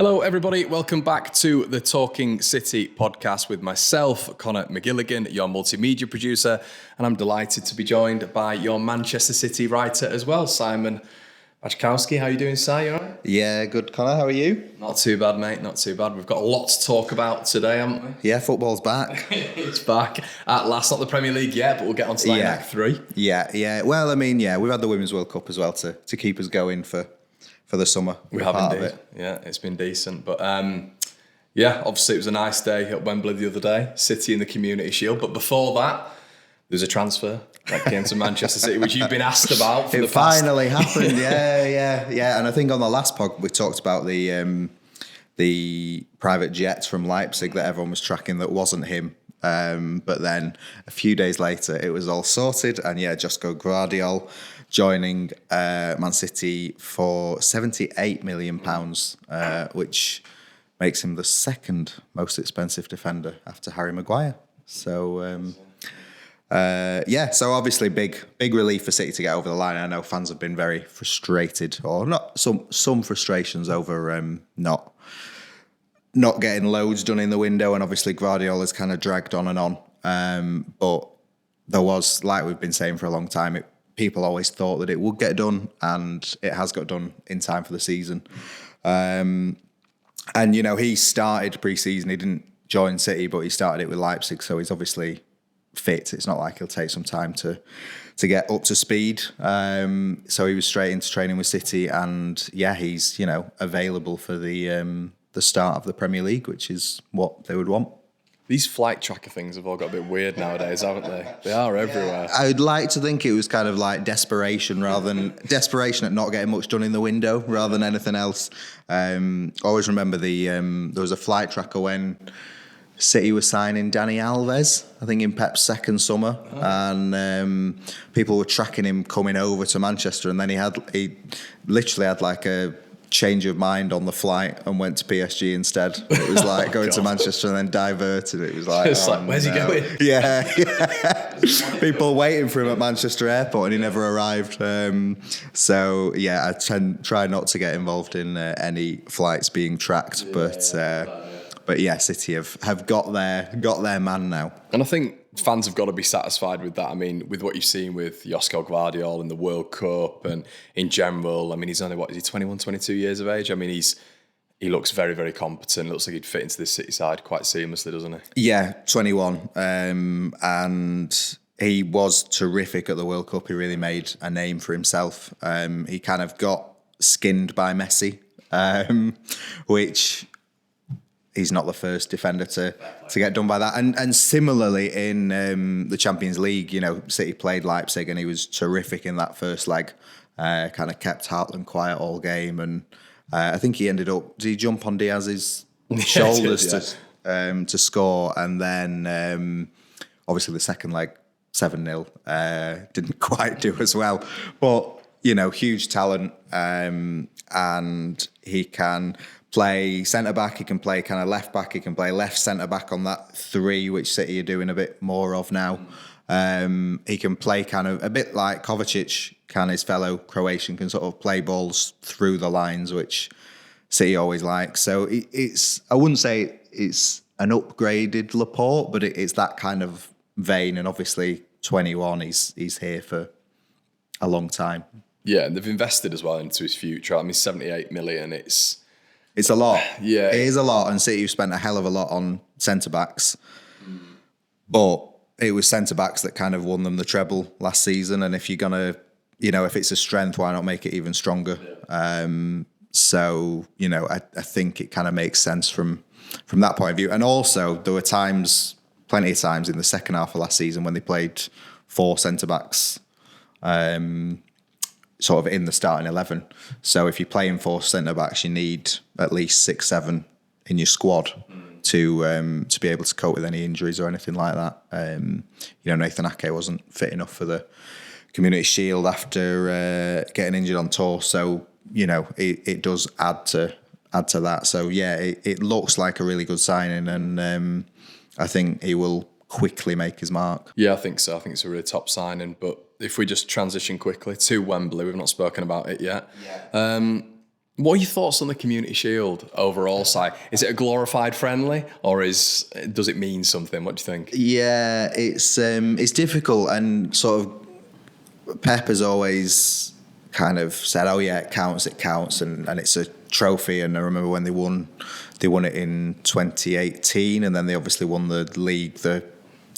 Hello, everybody. Welcome back to the Talking City podcast with myself, Connor McGilligan, your multimedia producer, and I'm delighted to be joined by your Manchester City writer as well, Simon Bajkowski. How are you doing, Si? You all right? Yeah, good, Connor. How are you? Not too bad, mate. Not too bad. We've got a lot to talk about today, haven't we? Yeah, football's back. It's back at last. Not the Premier League yet, but we'll get on to that in Act 3. Yeah. Well, I mean, we've had the Women's World Cup as well to keep us going for the summer. We have indeed. Yeah, it's been decent. But obviously it was a nice day at Wembley the other day. City in the Community Shield. But before that, there was a transfer that came to Manchester City, which you've been asked about for the past. It finally happened. Yeah. And I think on the last pod we talked about the private jet from Leipzig that everyone was tracking that wasn't him. But then a few days later, it was all sorted. And Josko Gvardiol joining Man City for £78 million, which makes him the second most expensive defender after Harry Maguire. So, so obviously big relief for City to get over the line. I know fans have been very frustrated, or not some frustrations over not getting loads done in the window, and obviously Gvardiol has kind of dragged on and on. But there was, like we've been saying for a long time, people always thought that it would get done, and it has got done in time for the season. And he started pre-season. He didn't join City, but he started it with Leipzig, so he's obviously fit. It's not like he'll take some time to get up to speed. So he was straight into training with City, and he's available for the start of the Premier League, which is what they would want. These flight tracker things have all got a bit weird nowadays, haven't they? They are everywhere. I'd like to think it was kind of like desperation at not getting much done in the window rather than anything else. Always remember there was a flight tracker when City was signing Dani Alves, I think in Pep's second summer, and people were tracking him coming over to Manchester, and then he literally had like a change of mind on the flight and went to PSG instead. It was like going to Manchester and then diverted. It was like, where's he going? Yeah. People waiting for him at Manchester Airport and he never arrived. I try not to get involved in any flights being tracked, but City have got their man now. And I think fans have got to be satisfied with that. I mean, with what you've seen with Josko Gvardiol in the World Cup and in general, I mean, he's only, 21, 22 years of age? I mean, he looks very, very competent. It looks like he'd fit into this City side quite seamlessly, doesn't he? Yeah, 21. And he was terrific at the World Cup. He really made a name for himself. He kind of got skinned by Messi, which... he's not the first defender to get done by that. And similarly in the Champions League, City played Leipzig and he was terrific in that first leg. Kind of kept Hartland quiet all game. And I think he ended up, did he jump on Diaz's shoulders to score? And then obviously the second leg, 7-0, didn't quite do as well. But, huge talent. And he can play centre-back, he can play kind of left-back, he can play left centre-back on that 3, which City are doing a bit more of now. He can play kind of a bit like Kovacic, his fellow Croatian, can sort of play balls through the lines, which City always like. So I wouldn't say it's an upgraded Laporte, but it's that kind of vein, and obviously 21, he's here for a long time. Yeah, and they've invested as well into his future. I mean, 78 million, It's a lot. Yeah. It is a lot, and City have spent a hell of a lot on centre-backs. But it was centre-backs that kind of won them the treble last season, and if you're going to, if it's a strength, why not make it even stronger? Yeah. I think it kind of makes sense from that point of view. And also, there were plenty of times in the second half of last season when they played 4 centre-backs, sort of in the starting 11. So if you're playing 4 centre-backs, you need at least 6, 7 in your squad to be able to cope with any injuries or anything like that. Nathan Ake wasn't fit enough for the Community Shield after getting injured on tour. So, it does add to that. So, it looks like a really good signing, and I think he will quickly make his mark. Yeah, I think so. I think it's a really top signing. But if we just transition quickly to Wembley, we've not spoken about it yet. Yeah. What are your thoughts on the Community Shield overall, Si? Is it a glorified friendly, or does it mean something? What do you think? Yeah, it's difficult, and sort of Pep has always kind of said, "Oh yeah, it counts, and it's a trophy." And I remember when they won it in 2018, and then they obviously won the league, the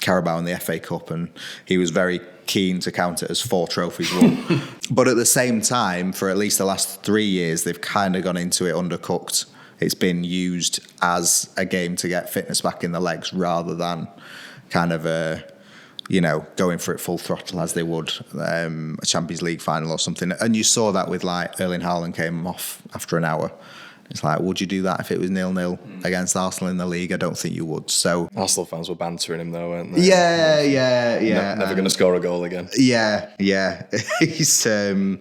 Carabao and the FA Cup, and he was very keen to count it as 4 trophies won. But at the same time, for at least the last 3 years, they've kind of gone into it undercooked. It's been used as a game to get fitness back in the legs rather than kind of going for it full throttle as they would a Champions League final or something. And you saw that with like Erling Haaland came off after an hour. It's like, would you do that if it was 0-0 against Arsenal in the league? I don't think you would. So Arsenal fans were bantering him though, weren't they? Yeah. Never going to score a goal again. Yeah. He's he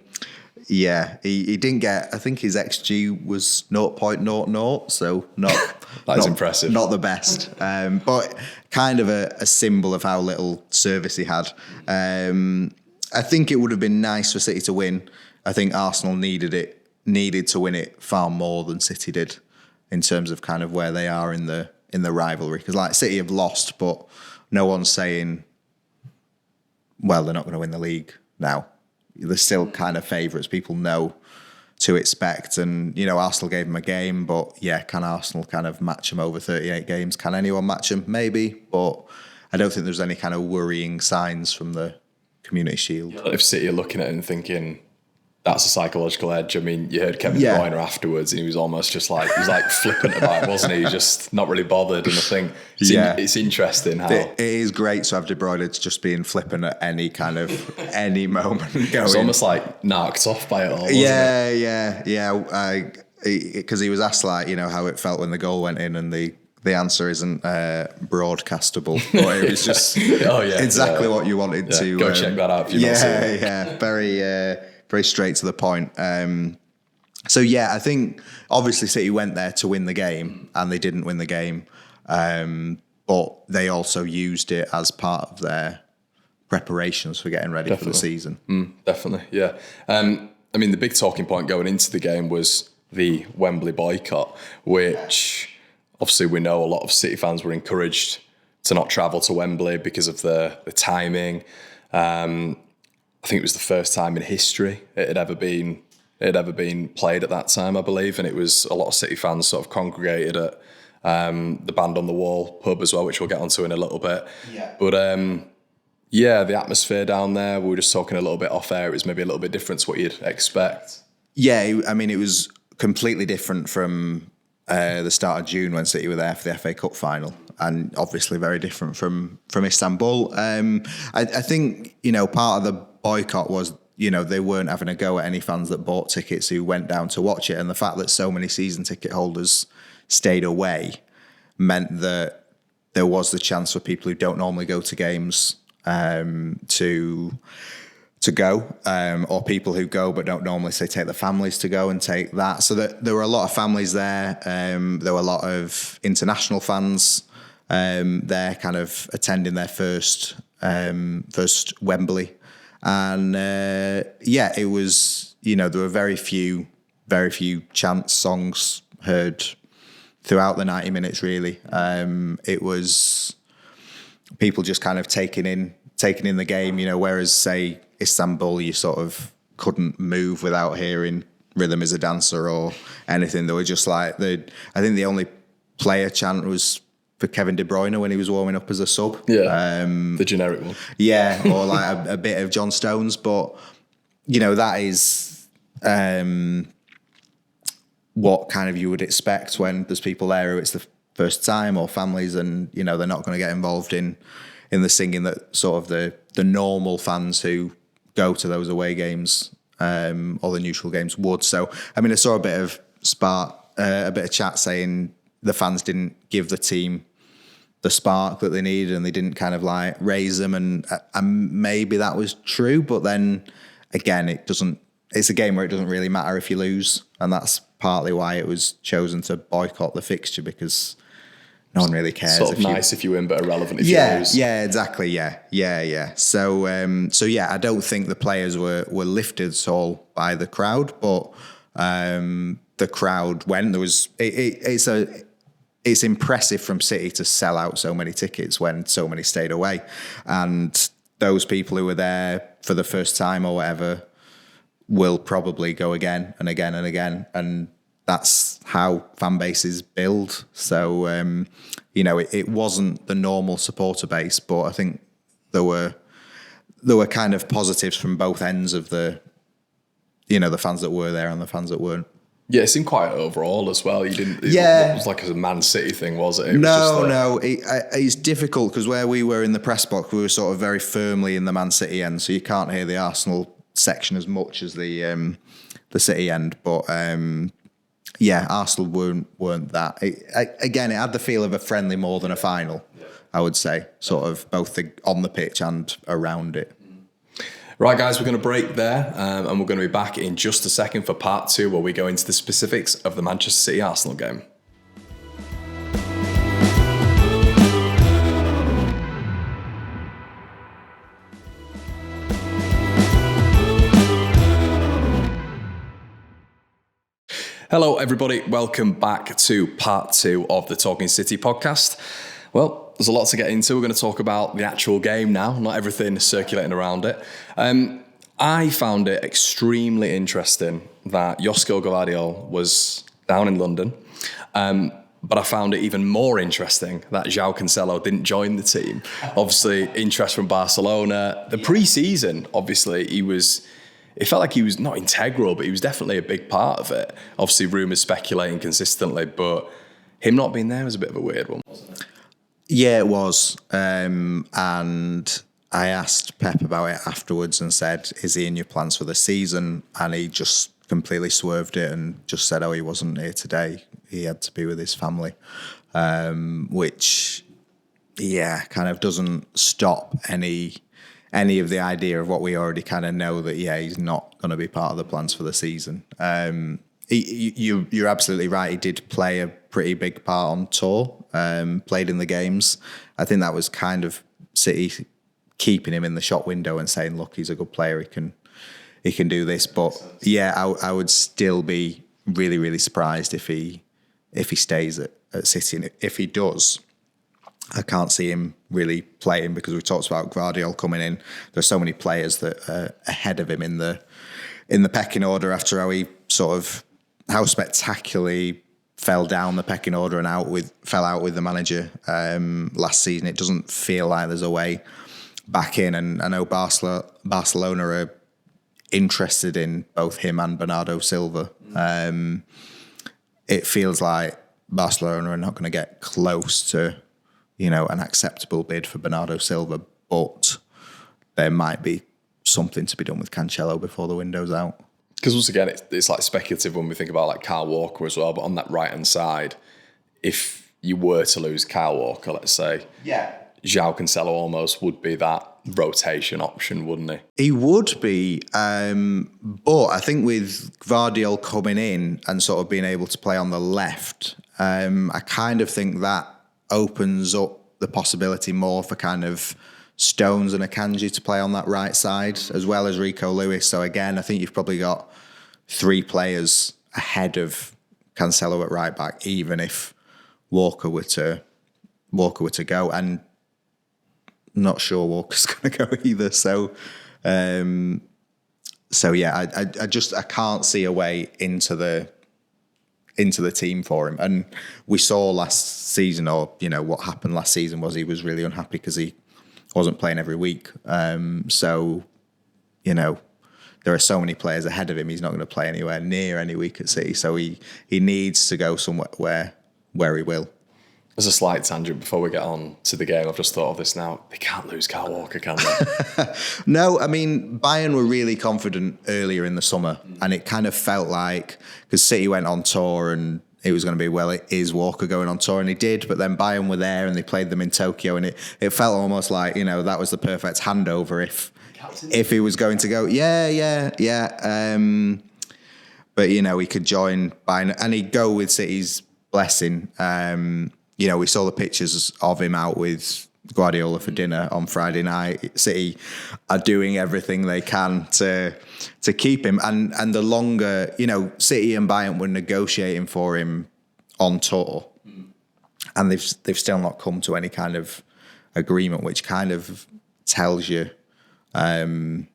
didn't get. I think his XG was 0.00, so That is impressive. Not the best, but kind of a symbol of how little service he had. I think it would have been nice for City to win. I think Arsenal needed to win it far more than City did in terms of kind of where they are in the rivalry. Because like City have lost, but no one's saying, well, they're not going to win the league now. They're still kind of favourites. People know to expect. And, Arsenal gave them a game, but yeah, can Arsenal kind of match them over 38 games? Can anyone match them? Maybe, but I don't think there's any kind of worrying signs from the Community Shield. If City are looking at it and thinking, that's a psychological edge. I mean, you heard Kevin De Bruyne afterwards, and he was almost just like, he was like flippant about it, wasn't he? He was just not really bothered. And I think it's interesting how it is great to have De Bruyne just being flippant at any moment. It's almost like knocked off by it all. Wasn't it? Because he was asked how it felt when the goal went in, and the answer isn't broadcastable. But it was just exactly what you wanted to. Go check that out if you're not seeing it. Yeah, very straight to the point. I think obviously City went there to win the game, and they didn't win the game. But they also used it as part of their preparations for getting ready for the season. Definitely, yeah. I mean, the big talking point going into the game was the Wembley boycott, which obviously we know a lot of City fans were encouraged to not travel to Wembley because of the timing. I think it was the first time in history it had ever been played at that time, I believe, and it was a lot of City fans sort of congregated at the Band on the Wall pub as well, which we'll get onto in a little bit. Yeah. But the atmosphere down there, we were just talking a little bit off air, it was maybe a little bit different to what you'd expect. Yeah, I mean, it was completely different from the start of June when City were there for the FA Cup final, and obviously very different from Istanbul. I think, part of the boycott was, they weren't having a go at any fans that bought tickets who went down to watch it, and the fact that so many season ticket holders stayed away meant that there was the chance for people who don't normally go to games to go, or people who go but don't normally take their families to go and take that. So that there were a lot of families there. There were a lot of international fans there, kind of attending their first Wembley, and it was, there were very few chants, songs heard throughout the 90 minutes. Really, it was people just kind of taking in the game. Whereas say Istanbul, you sort of couldn't move without hearing Rhythm is a Dancer or anything. They were just like, I think the only player chant was for Kevin De Bruyne when he was warming up as a sub. Yeah, the generic one. Yeah, or like a bit of John Stones. But, that is what kind of you would expect when there's people there who it's the first time, or families, and, they're not going to get involved in the singing that sort of the normal fans who go to those away games or the neutral games would. So, I mean, I saw a bit of chat saying the fans didn't give the team the spark that they needed, and they didn't kind of like raise them, and maybe that was true. But then again, it's a game where it doesn't really matter if you lose, and that's partly why it was chosen to boycott the fixture, because no one really cares. Sort of nice if you win, but irrelevant if you lose. Yeah, exactly. Yeah. So I don't think the players were lifted at all by the crowd, but the crowd went. It's impressive from City to sell out so many tickets when so many stayed away, and those people who were there for the first time or whatever will probably go again and again and again, and that's how fan bases build. So it wasn't the normal supporter base, but I think there were kind of positives from both ends of the fans that were there and the fans that weren't. Yeah, it seemed quiet overall as well. It was like a Man City thing, was it? It's difficult because where we were in the press box, we were sort of very firmly in the Man City end, so you can't hear the Arsenal section as much as the City end. But Arsenal weren't that. It had the feel of a friendly more than a final, I would say, sort of both on the pitch and around it. Right, guys, we're going to break there, and we're going to be back in just a second for part 2, where we go into the specifics of the Manchester City-Arsenal game. Hello, everybody. Welcome back to part 2 of the Talking City podcast. Well, there's a lot to get into. We're going to talk about the actual game now, not everything circulating around it. I found it extremely interesting that Gvardiol was down in London, but I found it even more interesting that João Cancelo didn't join the team. Obviously, interest from Barcelona. The pre-season, obviously, it felt like he was not integral, but he was definitely a big part of it. Obviously, rumours speculating consistently, but him not being there was a bit of a weird one, wasn't it? Yeah, it was. And I asked Pep about it afterwards and said, is he in your plans for the season? And he just completely swerved it and just said, he wasn't here today. He had to be with his family, which, kind of doesn't stop any of the idea of what we already kind of know that, he's not going to be part of the plans for the season. You're absolutely right. He did play a pretty big part on tour, played in the games. I think that was kind of City keeping him in the shop window and saying, look, he's a good player. He can do this. But I would still be really, really surprised if he stays at City. And if he does, I can't see him really playing because we talked about Gvardiol coming in. There's so many players that are ahead of him in the pecking order after how spectacularly fell down the pecking order and fell out with the manager last season. It doesn't feel like there's a way back in, and I know Barcelona are interested in both him and Bernardo Silva. It feels like Barcelona are not going to get close to an acceptable bid for Bernardo Silva, but there might be something to be done with Cancelo before the window's out. Because once again, it's like speculative when we think about like Kyle Walker as well. But on that right hand side, if you were to lose Kyle Walker, let's say, João Cancelo almost would be that rotation option, wouldn't he? He would be, but I think with Gvardiol coming in and sort of being able to play on the left, I kind of think that opens up the possibility more for kind of Stones and Akanji to play on that right side, as well as Rico Lewis. So again, I think you've probably got 3 players ahead of Cancelo at right back, even if Walker were to go. And not sure Walker's going to go either. So I can't see a way into the team for him. And we saw last season, or what happened last season was he was really unhappy because he wasn't playing every week. There are so many players ahead of him. He's not going to play anywhere near any week at City. So he needs to go somewhere where he will. As a slight tangent before we get on to the game, I've just thought of this now. They can't lose Kyle Walker, can they? No, I mean, Bayern were really confident earlier in the summer, and it kind of felt like, because City went on tour and it was going to be, is Walker going on tour? And he did, but then Bayern were there and they played them in Tokyo, and it felt almost like, that was the perfect handover if he was going to go. But, he could join Bayern and he'd go with City's blessing. We saw the pictures of him out with Gvardiol for dinner on Friday night. City are doing everything they can to keep him. And the longer, City and Bayern were negotiating for him on tour, and they've still not come to any kind of agreement, which kind of tells you, that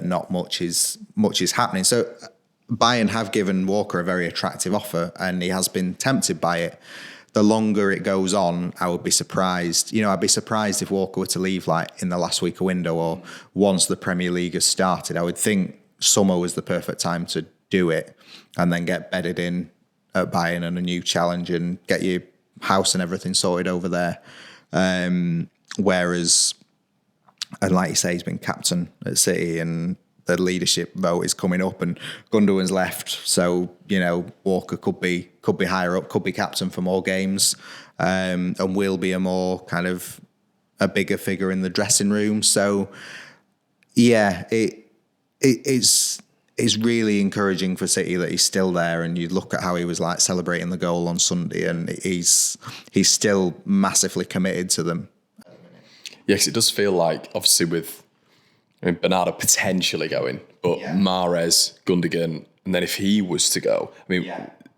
not much is happening. So Bayern have given Walker a very attractive offer, and he has been tempted by it. The longer it goes on, I would be surprised. I'd be surprised if Walker were to leave like in the last week of window or once the Premier League has started. I would think summer was the perfect time to do it and then get bedded in at Bayern and a new challenge and get your house and everything sorted over there. Whereas, and like you say, he's been captain at City and the leadership vote is coming up and Gundogan's left. So, Walker could be higher up, could be captain for more games, and will be a more kind of a bigger figure in the dressing room. So, yeah, it's really encouraging for City that he's still there. And you look at how he was like celebrating the goal on Sunday, and he's still massively committed to them. Yes, it does feel like, obviously, with Bernardo potentially going, but Mahrez, Gundogan, and then if he was to go,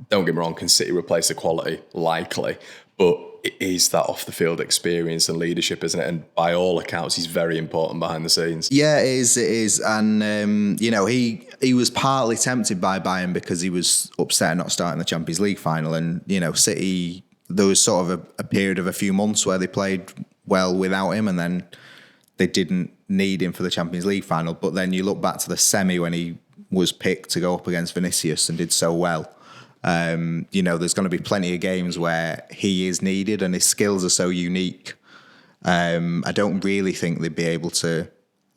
don't get me wrong, can City replace the quality? Likely. But it is that off-the-field experience and leadership, isn't it? And by all accounts, he's very important behind the scenes. Yeah, it is. And, he was partly tempted by Bayern because he was upset not starting the Champions League final. And, City, there was sort of a period of a few months where they played well without him, and then they didn't need him for the Champions League final. But then you look back to the semi when he was picked to go up against Vinicius and did so well. There's going to be plenty of games where he is needed and his skills are so unique. I don't really think they'd be able to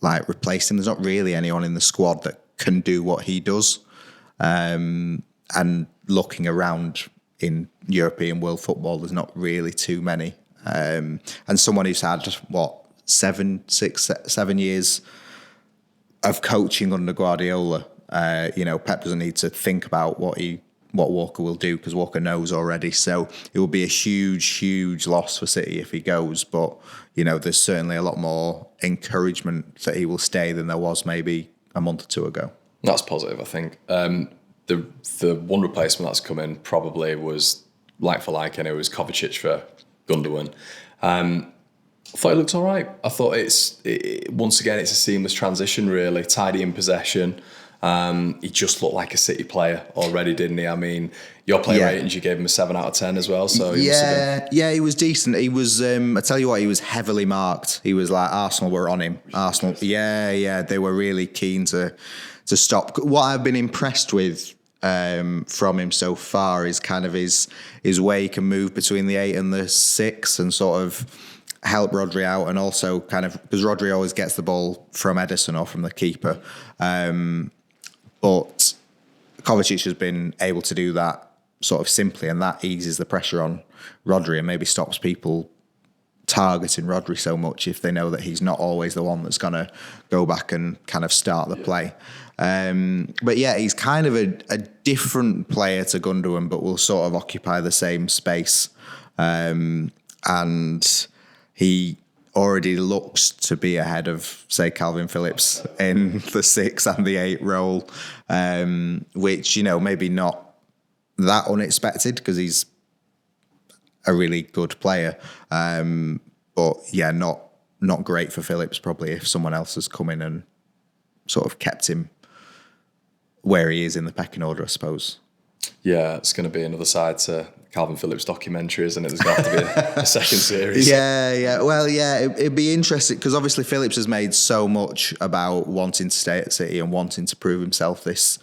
replace him. There's not really anyone in the squad that can do what he does. And looking around in European world football, there's not really too many. And someone who's had 7 years of coaching under Guardiola. Pep doesn't need to think about what Walker will do because Walker knows already. So it will be a huge loss for City if he goes. But, there's certainly a lot more encouragement that he will stay than there was maybe a month or two ago. That's positive, I think. The one replacement that's come in probably was like for like, and it was Kovacic for Gundogan. I thought it looked all right. I thought once again, it's a seamless transition, really. Tidy in possession. He just looked like a City player already, didn't he? Your player ratings, you gave him a 7 out of 10 as well. So he he was decent. He was, I tell you what, he was heavily marked. He was like, Arsenal were on him. Arsenal, they were really keen to stop. What I've been impressed with from him so far is kind of his way he can move between the 8 and the 6 and sort of help Rodri out, and also kind of because Rodri always gets the ball from Ederson or from the keeper, but Kovacic has been able to do that sort of simply, and that eases the pressure on Rodri and maybe stops people targeting Rodri so much if they know that he's not always the one that's going to go back and kind of start the play. But yeah, he's kind of a different player to Gundogan, but will sort of occupy the same space. And he already looks to be ahead of, say, Calvin Phillips in the 6 and the 8 role, which, maybe not that unexpected because he's a really good player. But yeah, not great for Phillips probably if someone else has come in and sort of kept him where he is in the pecking order, I suppose. Yeah, it's going to be another side to Calvin Phillips documentary, isn't it? There's got to be a second series. Yeah. Well, yeah, it'd be interesting because obviously Phillips has made so much about wanting to stay at City and wanting to prove himself this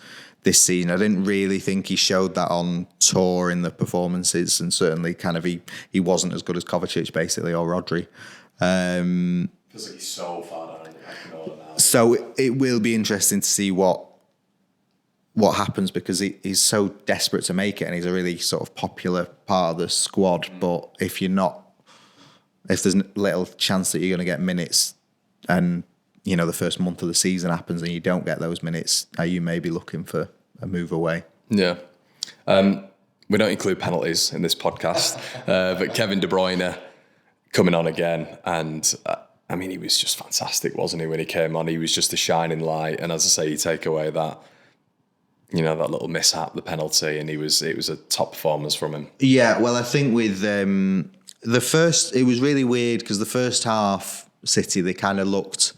season. I didn't really think he showed that on tour in the performances, and certainly kind of he wasn't as good as Kovacic basically or Rodri. Because he's so far down in the pecking order now. So it will be interesting to see what happens because he's so desperate to make it and he's a really sort of popular part of the squad. But if there's little chance that you're going to get minutes and, the first month of the season happens and you don't get those minutes, are you maybe looking for a move away? Yeah. We don't include penalties in this podcast, but Kevin De Bruyne coming on again, and I mean, he was just fantastic, wasn't he? When he came on, he was just a shining light. And as I say, you take away that, that little mishap, the penalty, and it was a top performance from him. Yeah, well, I think with it was really weird because the first half, City, they kind of looked.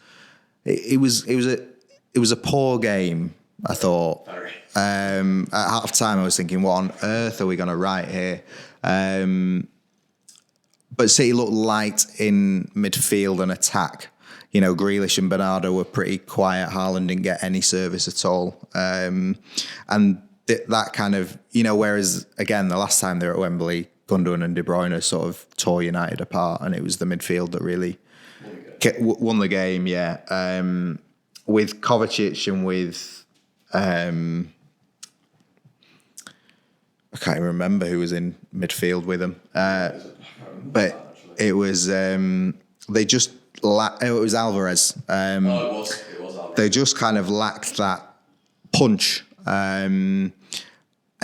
It was a poor game, I thought. Very. At half time, I was thinking, what on earth are we going to write here? But City looked light in midfield and attack. Grealish and Bernardo were pretty quiet. Haaland didn't get any service at all. And that kind of, whereas, again, the last time they were at Wembley, Gundogan and De Bruyne sort of tore United apart, and it was the midfield that really won the game, yeah. With Kovacic and with... I can't even remember who was in midfield with them. But it was... they just... it was Alvarez. It was Alvarez. They just kind of lacked that punch. And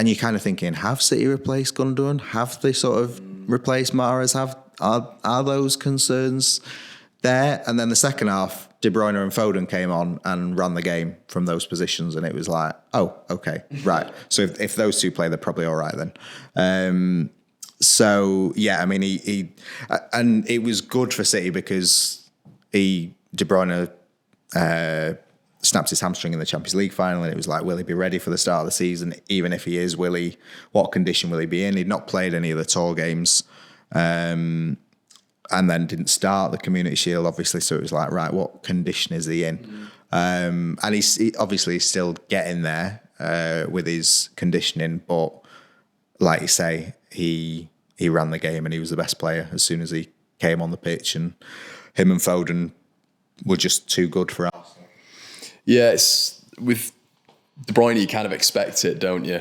you're kind of thinking, have City replaced Gundogan? Have they sort of replaced Mahrez? Are those concerns there? And then the second half, De Bruyne and Foden came on and ran the game from those positions, and it was like, oh, okay, right. So if those two play, they're probably all right then. So yeah, I mean, he and it was good for City because De Bruyne snapped his hamstring in the Champions League final, and it was like, will he be ready for the start of the season? Even if he is, what condition will he be in? He'd not played any of the tour games, and then didn't start the Community Shield, obviously. So it was like, right, what condition is he in? And he's obviously still getting there with his conditioning, but like you say, he ran the game and he was the best player as soon as he came on the pitch, and him and Foden were just too good for us. Yeah, it's with De Bruyne, you kind of expect it, don't you?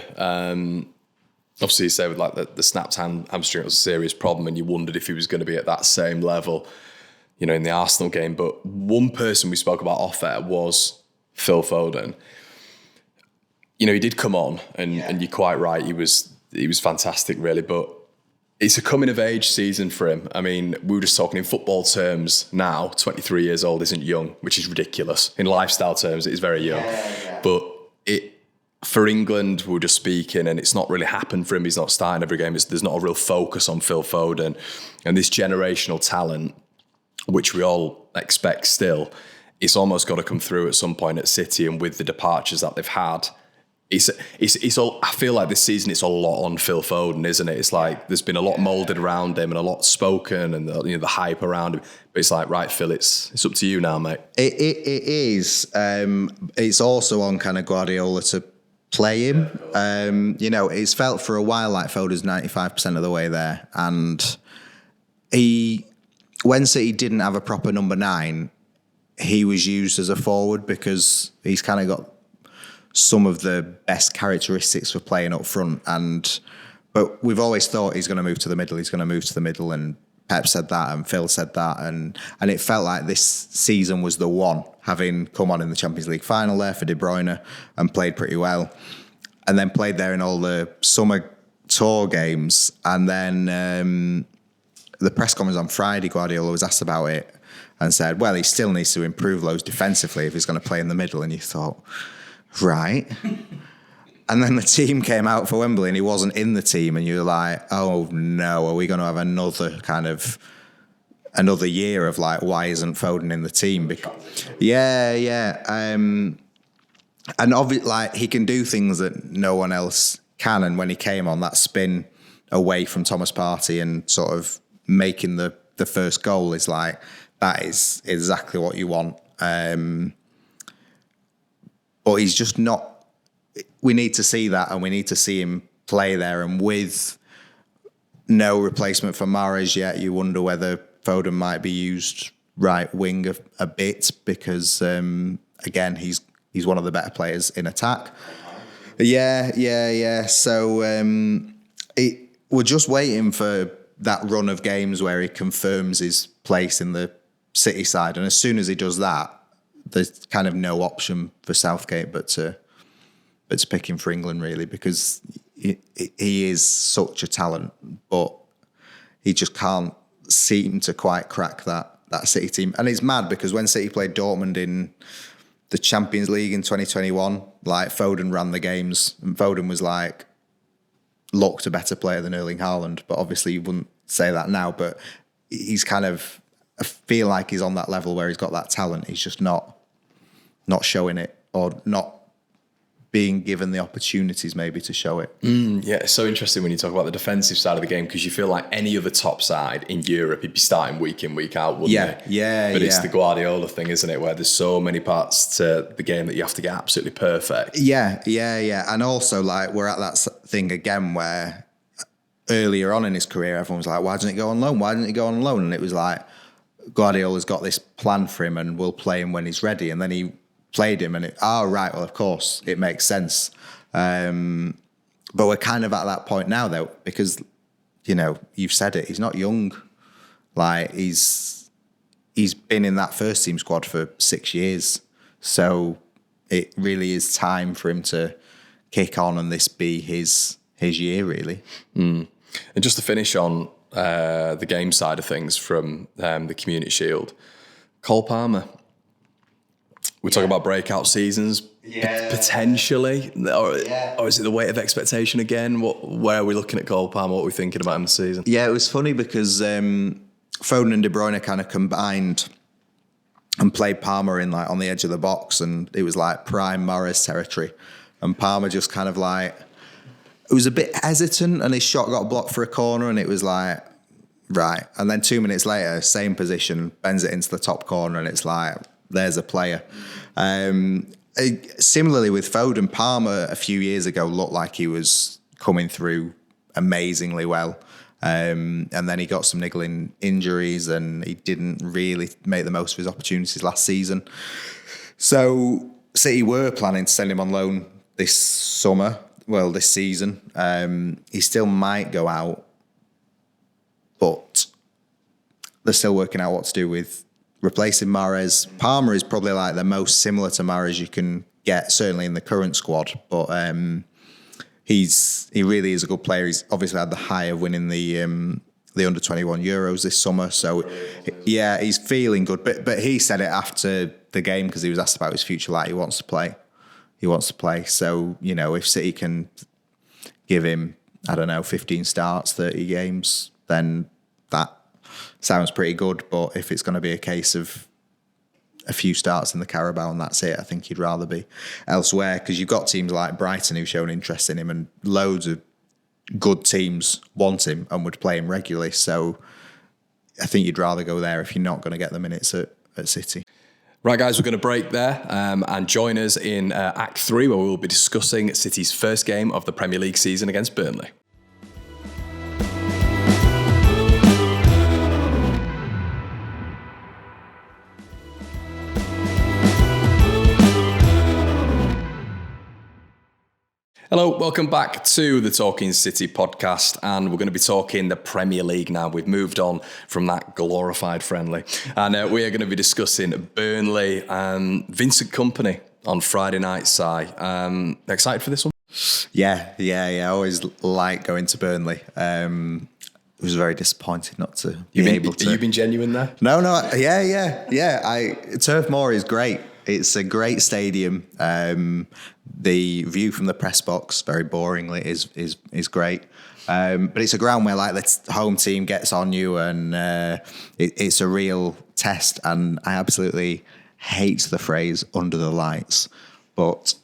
Obviously, you say with like the snapped hamstring, it was a serious problem, and you wondered if he was going to be at that same level, in the Arsenal game. But one person we spoke about off air was Phil Foden. He did come on, and you're quite right. He was fantastic, really. But it's a coming of age season for him. I mean, we were just talking in football terms now. 23 years old isn't young, which is ridiculous. In lifestyle terms, it is very young. Yeah. But for England, we were just speaking, and it's not really happened for him. He's not starting every game. There's not a real focus on Phil Foden. And this generational talent, which we all expect still, it's almost got to come through at some point at City. And with the departures that they've had, it's all. I feel like this season it's a lot on Phil Foden, isn't it? It's like there's been a lot moulded around him and a lot spoken, and the hype around him. But it's like, right, Phil, it's up to you now, mate. It is. It's also on kind of Gvardiol to play him. It's felt for a while like Foden's 95% of the way there, and when City didn't have a proper number 9, he was used as a forward because he's kind of got some of the best characteristics for playing up front. But we've always thought he's going to move to the middle. He's going to move to the middle, and Pep said that, and Phil said that, and it felt like this season was the one, having come on in the Champions League final there for De Bruyne and played pretty well, and then played there in all the summer tour games, and then the press conference on Friday, Gvardiol was asked about it and said, well, he still needs to improve those defensively if he's going to play in the middle, and you thought, right. And then the team came out for Wembley and he wasn't in the team, and you're like, oh no, are we going to have another year of like, why isn't Foden in the team? Yeah. And obviously, like, he can do things that no one else can. And when he came on, that spin away from Thomas Partey and sort of making the first goal is like, that is exactly what you want. But he's just not. We need to see that, and we need to see him play there. And with no replacement for Mahrez yet, you wonder whether Foden might be used right wing a bit because, again, he's one of the better players in attack. Yeah. So we're just waiting for that run of games where he confirms his place in the City side, and as soon as he does that, there's kind of no option for Southgate but to pick him for England, really, because he is such a talent, but he just can't seem to quite crack that City team. And it's mad because when City played Dortmund in the Champions League in 2021, like Foden ran the games, and Foden was like, looked a better player than Erling Haaland. But obviously you wouldn't say that now, but he's kind of, I feel like he's on that level where he's got that talent. He's just not showing it, or not being given the opportunities maybe to show it. Yeah, it's so interesting when you talk about the defensive side of the game, because you feel like any other top side in Europe, he'd be starting week in, week out, wouldn't he? Yeah. But it's the Guardiola thing, isn't it? Where there's so many parts to the game that you have to get absolutely perfect. Yeah. And also, like, we're at that thing again where earlier on in his career, everyone was like, why didn't he go on loan? Why didn't he go on loan? And it was like, Guardiola's got this plan for him and we'll play him when he's ready. And then he played him and right, well, of course, it makes sense. But we're kind of at that point now, though, because, you know, you've said it, he's not young. Like, he's been in that first team squad for 6 years. So it really is time for him to kick on and this be his year, really. And just to finish on the game side of things from the Community Shield, Cole Palmer. We're talking about breakout seasons, potentially, or is it the weight of expectation again? Where are we looking at Cole Palmer? What are we thinking about him this season? Yeah, it was funny because Foden and De Bruyne kind of combined and played Palmer in like on the edge of the box, and it was like prime Mahrez territory. And Palmer just kind of like, it was a bit hesitant, and his shot got blocked for a corner, and it was like, right. And then 2 minutes later, same position, bends it into the top corner, and it's like, there's a player. Similarly with Foden, Palmer a few years ago looked like he was coming through amazingly well. And then he got some niggling injuries and he didn't really make the most of his opportunities last season. So City were planning to send him on loan this season. He still might go out, but they're still working out what to do with replacing Mahrez. Palmer is probably like the most similar to Mahrez you can get, certainly in the current squad. But he really is a good player. He's obviously had the high of winning the under-21 Euros this summer. So yeah, he's feeling good. But he said it after the game because he was asked about his future. Like, he wants to play. So, you know, if City can give him, I don't know, 15 starts, 30 games, then that sounds pretty good. But if it's going to be a case of a few starts in the Carabao and that's it, I think he'd rather be elsewhere, because you've got teams like Brighton who've shown interest in him, and loads of good teams want him and would play him regularly. So I think you'd rather go there if you're not going to get the minutes at City. Right, guys, we're going to break there and join us in Act 3, where we will be discussing City's first game of the Premier League season against Burnley. Hello, welcome back to the Talking City podcast, and we're going to be talking the Premier League now. We've moved on from that glorified friendly, and we are going to be discussing Burnley and Vincent Kompany on Friday night. Si, excited for this one? Yeah. I always like going to Burnley. It was very disappointing not to be able to. Have you been genuine there? No, yeah. Turf Moor is great. It's a great stadium. The view from the press box, very boringly, is great. But it's a ground where like the home team gets on you, and it's a real test. And I absolutely hate the phrase "under the lights," but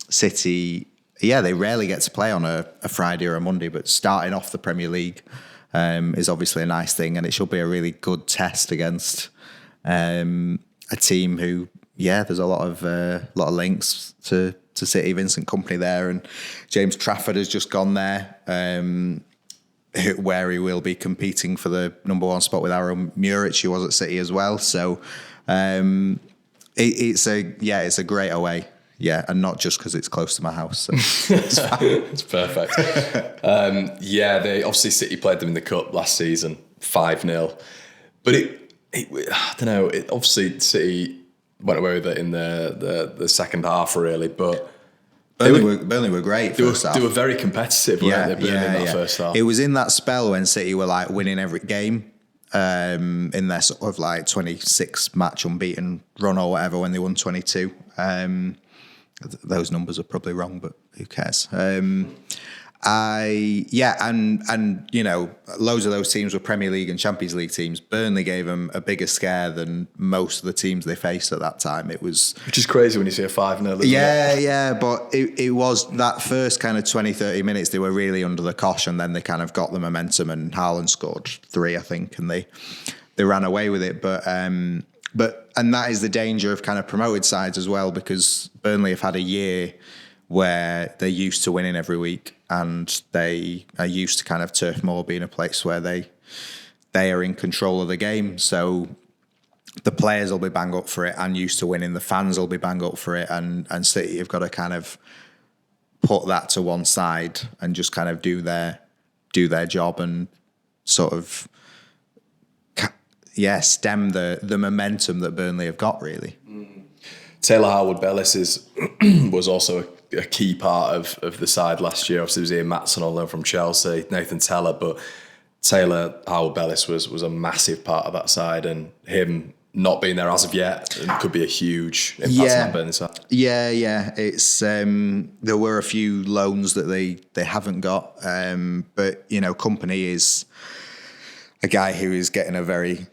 City, they rarely get to play on a Friday or a Monday. But starting off the Premier League is obviously a nice thing, and it should be a really good test against a team who, there's a lot of links to City. Vincent Kompany there, and James Trafford has just gone there, where he will be competing for the number one spot with Aaron Muric, who was at City as well. So it's a great away. Yeah, and not just because it's close to my house. So it's perfect. They obviously City played them in the cup last season, 5-0, but I don't know. Obviously, City went away with it in the second half, really. But Burnley were great first half. They were very competitive, weren't they, Burnley in that first half? It was in that spell when City were like winning every game in their sort of like 26 match unbeaten run or whatever when they won 22. Those numbers are probably wrong, but who cares? And you know, loads of those teams were Premier League and Champions League teams. Burnley gave them a bigger scare than most of the teams they faced at that time. Which is crazy when you see a 5-0. Yeah, but it was that first kind of 20, 30 minutes, they were really under the cosh, and then they kind of got the momentum, and Haaland scored 3, I think, and they ran away with it. But that is the danger of kind of promoted sides as well, because Burnley have had a year where they're used to winning every week, and they are used to kind of Turf Moor being a place where they are in control of the game. So the players will be bang up for it and used to winning. The fans will be bang up for it, and City have got to kind of put that to one side and just kind of do their job and sort of stem the momentum that Burnley have got, really. Taylor Howard-Bellis was also a key part of the side last year. Obviously, there was Ian Maatson on loan from Chelsea, Nathan Tella, but Taylor Howard-Bellis was a massive part of that side, and him not being there as of yet could be a huge impact on that Burnley side. Yeah. It's there were a few loans that they haven't got, but you know, Kompany is a guy who is getting a very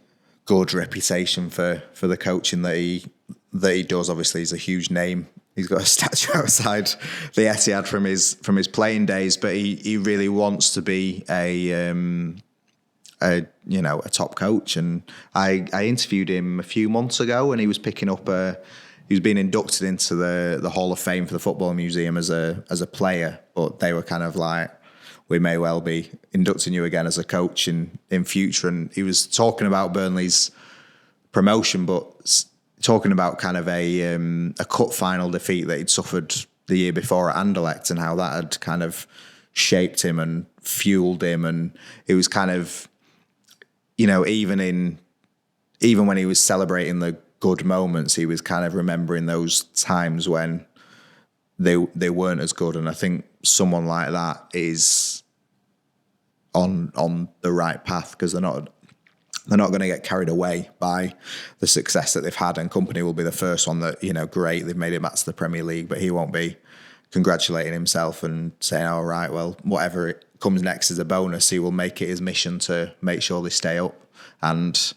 good reputation for the coaching that he does. Obviously, he's a huge name. He's got a statue outside the Etihad from his playing days, but he really wants to be a top coach. And I interviewed him a few months ago, and he was picking up he was being inducted into the Hall of Fame for the Football Museum as a player, but they were kind of like, we may well be inducting you again as a coach in future. And he was talking about Burnley's promotion, but talking about kind of a cup final defeat that he'd suffered the year before at Anderlecht, and how that had kind of shaped him and fueled him. And it was kind of, you know, even when he was celebrating the good moments, he was kind of remembering those times when they weren't as good. And I think someone like that is on the right path, because they're not going to get carried away by the success that they've had, and Kompany will be the first one that, you know, great, they've made it back to the Premier League, but he won't be congratulating himself and saying, all right, well, whatever it comes next is a bonus. He will make it his mission to make sure they stay up. And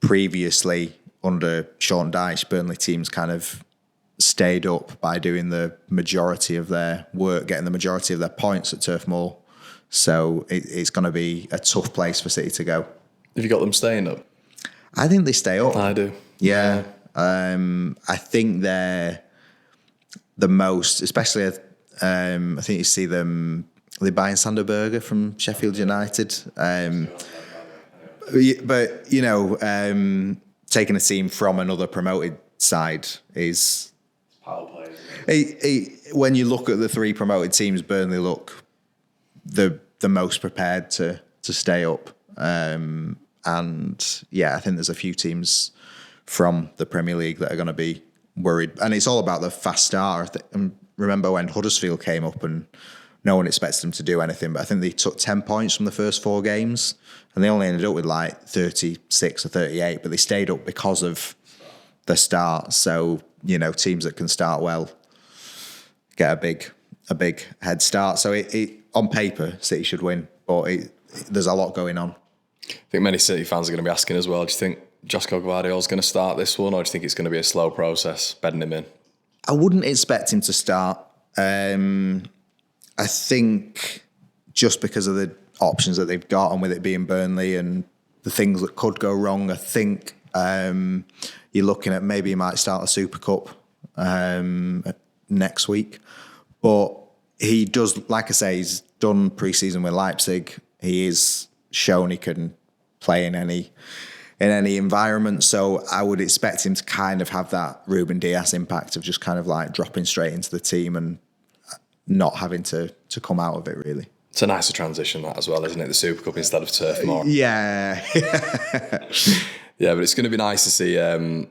previously, under Sean Dyche, Burnley teams kind of stayed up by doing the majority of their work, getting the majority of their points at Turf Moor. So it's going to be a tough place for City to go. Have you got them staying up? I think they stay up. I do. Yeah. I think they're the most, especially, I think you see them, they're buying Sander Berge from Sheffield United. But, you know, taking a team from another promoted side is... Power play. When you look at the 3 promoted teams, Burnley look the most prepared to stay up. And yeah, I think there's a few teams from the Premier League that are going to be worried. And it's all about the fast start. And remember when Huddersfield came up and no one expected them to do anything, but I think they took 10 points from the first 4 games and they only ended up with like 36 or 38, but they stayed up because of the start. So, you know, teams that can start well get a big head start. So it on paper, City should win, but there's a lot going on. I think many City fans are going to be asking as well, do you think Josko Gvardiol's going to start this one, or do you think it's going to be a slow process, bedding him in? I wouldn't expect him to start. I think just because of the options that they've got, and with it being Burnley and the things that could go wrong, I think you're looking at maybe he might start a Super Cup next week. But he does, like I say, he's done pre-season with Leipzig. He is shown he can play in any environment. So I would expect him to kind of have that Ruben Dias impact of just kind of like dropping straight into the team and not having to come out of it, really. It's a nicer transition, that as well, isn't it? The Super Cup instead of Turf Moor. Yeah. Yeah, but it's going to be nice to see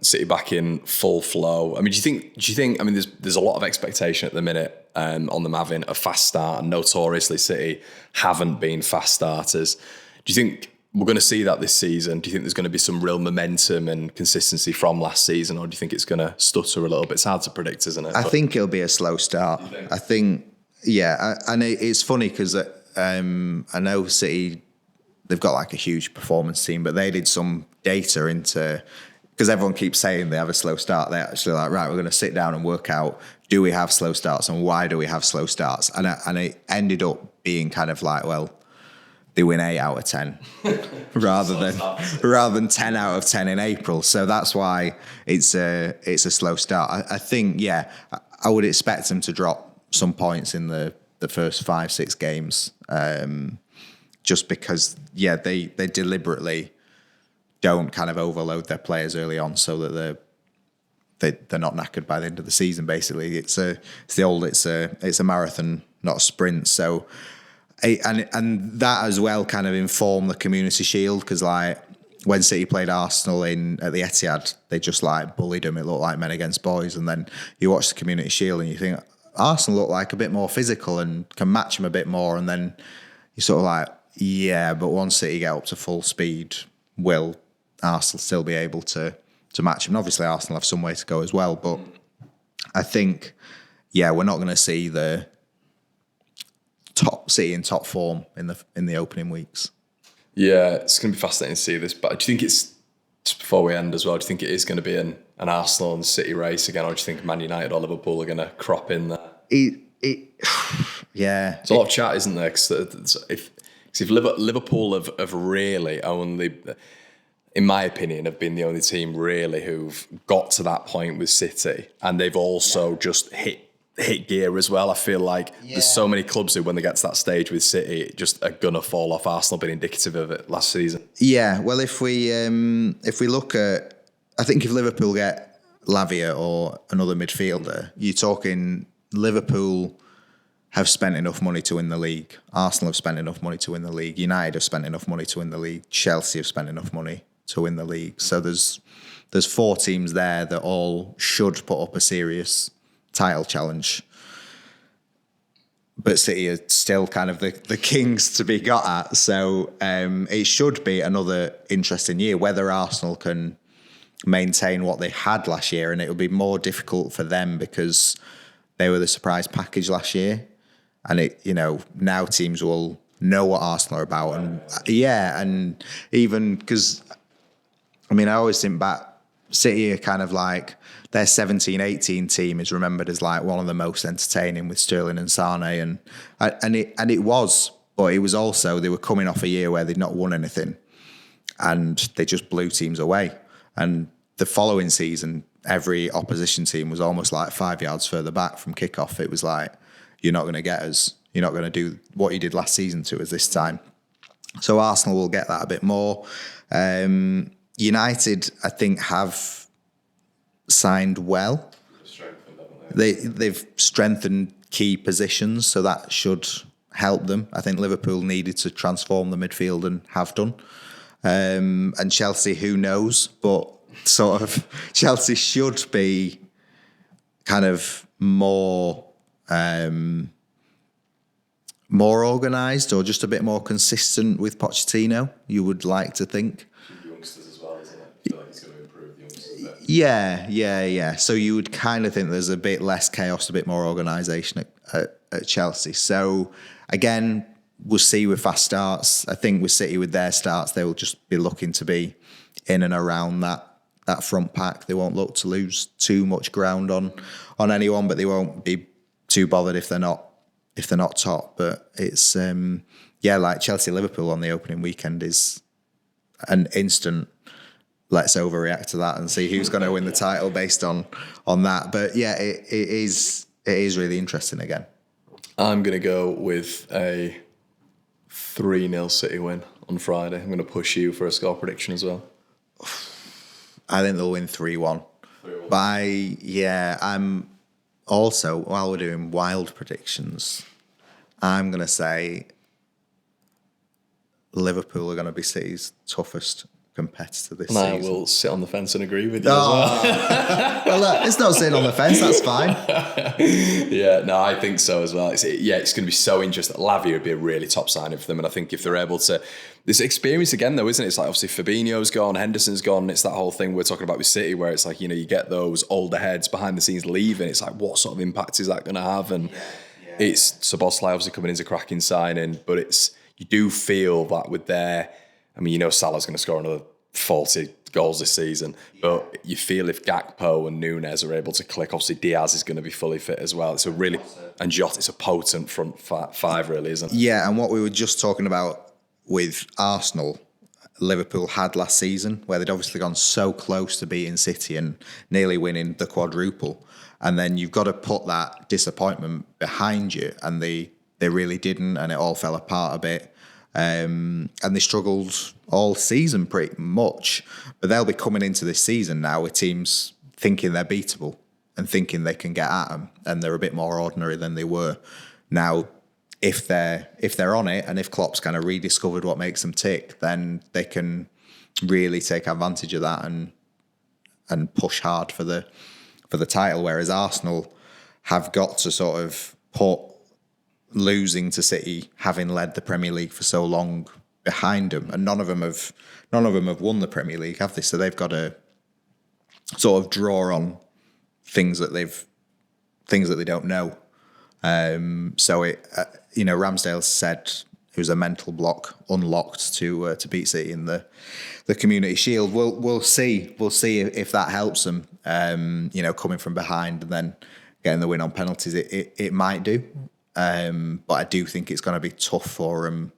City back in full flow. I mean, do you think? I mean, there's a lot of expectation at the minute on them having a fast start, and notoriously City haven't been fast starters. Do you think we're going to see that this season? Do you think there's going to be some real momentum and consistency from last season, or do you think it's going to stutter a little bit? It's hard to predict, isn't it? I think it'll be a slow start. I think, and it's funny because I know City, they've got like a huge performance team, but they did some data into, because everyone keeps saying they have a slow start. They're actually like, right, we're going to sit down and work out, do we have slow starts and why do we have slow starts? And it ended up being kind of like, well, they win 8 out of 10 rather than 10 out of 10 in April. So that's why it's a slow start. I think, I would expect them to drop some points in the first 5-6 games, just because, they deliberately don't kind of overload their players early on so that they're not knackered by the end of the season. Basically, it's a marathon, not a sprint. So, and that as well kind of informed the Community Shield, because like when City played Arsenal at the Etihad, they just like bullied them. It looked like men against boys. And then you watch the Community Shield and you think Arsenal look like a bit more physical and can match them a bit more. And then you're sort of like, but once City get up to full speed, will Arsenal still be able to match them? And obviously Arsenal have some way to go as well. But I think, we're not going to see the top City in top form in the opening weeks. Yeah, it's going to be fascinating to see this. But do you think it's, just before we end as well, do you think it is going to be an Arsenal and City race again, or do you think Man United or Liverpool are going to crop in there? There's a lot of chat, isn't there? Because if Liverpool have really only, in my opinion, have been the only team really who've got to that point with City, and they've also just hit gear as well. I feel like there's so many clubs who, when they get to that stage with City, just are gonna fall off. Arsenal been indicative of it last season. Yeah, well, if we look at, I think if Liverpool get Lavia or another midfielder, you're talking Liverpool have spent enough money to win the league. Arsenal have spent enough money to win the league. United have spent enough money to win the league. Chelsea have spent enough money to win the league. So there's 4 teams there that all should put up a serious title challenge. But City are still kind of the kings to be got at. So it should be another interesting year. Whether Arsenal can maintain what they had last year, and it will be more difficult for them because they were the surprise package last year. And now teams will know what Arsenal are about. And and even because, I always think back, City are kind of like, their 17-18 team is remembered as like one of the most entertaining with Sterling and Sane, and it was, but it was also, they were coming off a year where they'd not won anything, and they just blew teams away. And the following season, every opposition team was almost like 5 yards further back from kickoff. It was like, you're not going to get us. You're not going to do what you did last season to us this time. So Arsenal will get that a bit more. United, I think, have signed well. They've strengthened key positions, so that should help them. I think Liverpool needed to transform the midfield and have done. And Chelsea, who knows? But sort of Chelsea should be kind of more organised, or just a bit more consistent with Pochettino, you would like to think. Youngsters as well, isn't it? I feel like he's going to improve the youngsters a bit. Yeah. So you would kind of think there's a bit less chaos, a bit more organisation at Chelsea. So again, we'll see with fast starts. I think with City, with their starts, they will just be looking to be in and around that front pack. They won't look to lose too much ground on anyone, but they won't be too bothered if they're not top. But it's like Chelsea Liverpool on the opening weekend is an instant, let's overreact to that and see who's going to win the title based on that. But it is really interesting again. I'm going to go with a 3-0 City win on Friday. I'm going to push you for a score prediction as well. I think they'll win 3-1. But I'm also, while we're doing wild predictions, I'm going to say Liverpool are going to be City's toughest competitor this And I season. will sit on the fence and agree with you as well. Well, look, it's not sitting on the fence. That's fine. Yeah, no, I think so as well. It's going to be so interesting. Lavia would be a really top signing for them. And I think if they're able to... This experience again, though, isn't it? It's like, obviously, Fabinho's gone, Henderson's gone. It's that whole thing we're talking about with City where it's like, you get those older heads behind the scenes leaving. It's like, what sort of impact is that going to have? And it's Szoboszlai obviously coming into cracking signing, but you do feel that with Salah's going to score another 40 goals this season, but you feel if Gakpo and Nunes are able to click, obviously Diaz is going to be fully fit as well. It's and Jota, it's a potent front five, really, isn't it? Yeah, and what we were just talking about with Arsenal, Liverpool had last season, where they'd obviously gone so close to beating City and nearly winning the quadruple. And then you've got to put that disappointment behind you, and they really didn't, and it all fell apart a bit. And they struggled all season pretty much. But they'll be coming into this season now with teams thinking they're beatable and thinking they can get at them, and they're a bit more ordinary than they were. Now, if they're on it, and if Klopp's kind of rediscovered what makes them tick, then they can really take advantage of that and push hard for the title. Whereas Arsenal have got to sort of put losing to City, having led the Premier League for so long, behind them, and none of them have won the Premier League, have they? So they've got to sort of draw on things that they don't know. Ramsdale said it was a mental block unlocked to beat City in the Community Shield. We'll see if that helps them. Coming from behind and then getting the win on penalties, it might do. But I do think it's going to be tough for them,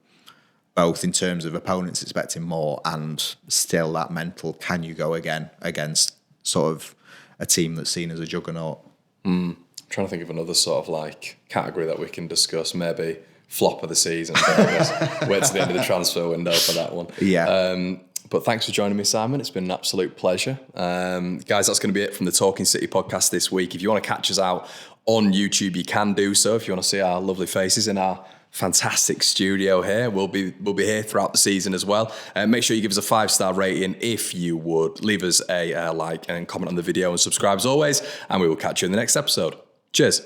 both in terms of opponents expecting more and still that mental, can you go again against sort of a team that's seen as a juggernaut? Trying to think of another sort of like category that we can discuss. Maybe flop of the season. Wait to the end of the transfer window for that one. Yeah. But thanks for joining me, Simon. It's been an absolute pleasure. Guys, that's going to be it from the Talking City podcast this week. If you want to catch us out on YouTube, you can do so. If you want to see our lovely faces in our fantastic studio here, we'll be here throughout the season as well. Make sure you give us a 5-star rating if you would. Leave us a like and comment on the video and subscribe as always. And we will catch you in the next episode. Cheers.